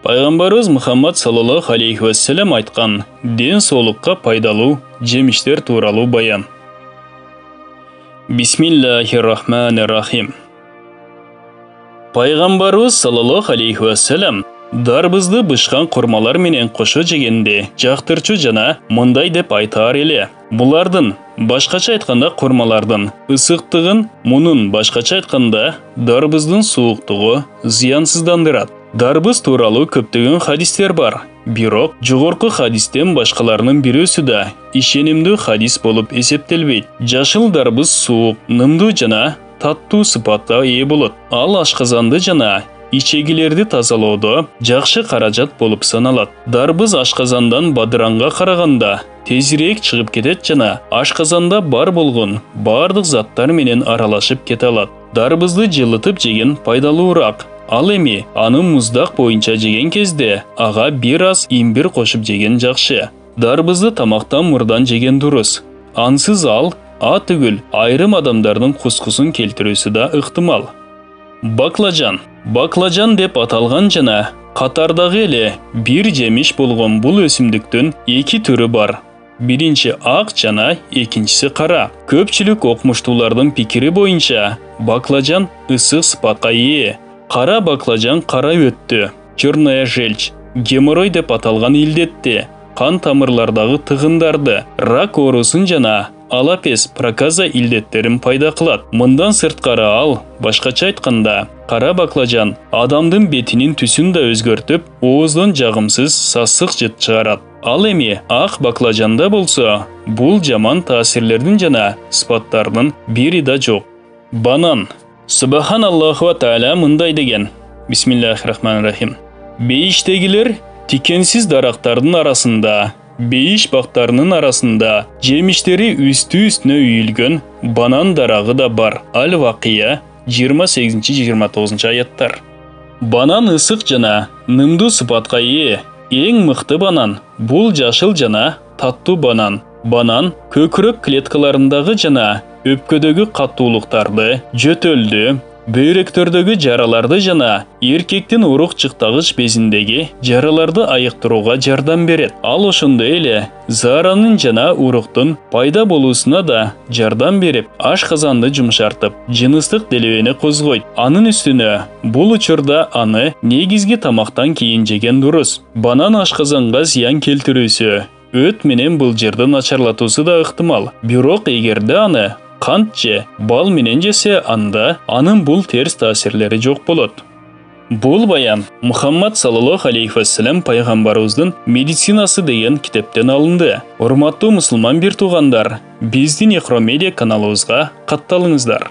Пайғамбарыбыз Мұхаммад саллаллаху алейхи вассалам айтқан ден соолыққа пайдалуу жемиштер тууралуу баян. Бисмиллахир-рахманир-рахим. Пайғамбарыбыз саллаллаху алейхи вассалам дарбызды бышкан курмалар менен кошо жегенде жактырчу жана мындай деп айтар эле. Булардын башкача айтканда курмалардын ысыктыгын, мунун башкача айтканда дарбыздын сууктугу зыянсыздандырат. Дарбыз тууралуу көптөгөн хадистер бар. Бирок жогорку хадистен башкаларынын бирөөсү да ишенимдүү хадис болуп эсептелбейт. Жашыл дарбыз суук, нымдуу жана таттуу сыпатка ээ болот. Ал ашказанды жана ичегилерди тазалоодо жакшы каражат болуп саналат. Дарбыз ашказандан бадыранга караганда тезирээк чыгып кетет жана ашказанда бар болгон бардык заттар менен аралашып кете алат. Дарбызды жылытып жеген пайдалуураак. Ал эми аны муздак боюнча жеген кезде ага бир аз имбир кошуп жеген жакшы. Дарбызды тамактан мурдан жеген дурус. Ансыз ал түгүл айрым адамдардын кускусун келтирүүсү да ыктымал. Баклажан. Баклажан деп аталган жана катардагы эле бир жемиш болгон бул өсүмдүктүн эки түрү бар. Биринчи ак жана экинчиси кара. Көпчүлүк окумуштуулардын пикири боюнча баклажан ысык сыпатка ээ. Кара баклажан кара өттү, черная желчь, геморрой деп аталган илдетти, кан тамырлардагы тыгындарды, рак оорусун жана алапес, проказа илдеттерин пайда кылат. Мындан сырткары ал, башкача айтканда, кара баклажан адамдын бетинин түсүн да өзгөртүп, ооздон жагымсыз сасык жыт чыгарат. Ал эми ак баклажанда болсо, бул жаман таасирлердин жана сыпаттардын бири да жок. Банан. Субханаллаху ва тааля мындай деген. Бисмиллахир-рахманир-рахим. Бейиштегилер тикенсиз дарактардын арасында, бейиш бактарынын арасында жемиштери үстү-үстүнө үйүлгөн банан дарагы да бар. Аль-Вакия 28-29 аяттар. Банан ысык жана нымдуу сыпатка ээ. Эң мыкты банан бул жашыл жана таттуу банан. Банан көкүрөк клеткаларындагы жана өпкөдөгү каттуулуктарды, жөтөлдү, бөйрөктөрдөгү жараларды жана эркектин урук чыктагыч безиндеги жараларды айыктырууга жардам берет. Ал ошондой эле зааранын жана уруктун пайда болуусуна да жардам берип, ашказанды жумшартып, жыныстык делебени козгойт. Анын үстүнө бул учурда аны негизги тамактан кийин жеген дурус. Банан ашказанга зыян келтирүүсү, өт менен былжырды начарлатуусу да ыктымал. Бирок эгерде аны кант же бал менен жесе, анда анын бул терс таасирлери жок болот. Бул баян Мухаммад саллаллаху алейхи вассалам пайгамбарыбыздын медицинасы деген китептен алынды. Урматтуу мусулман бир туугандар, биздин Эхромедиа каналыбызга катталыңыздар.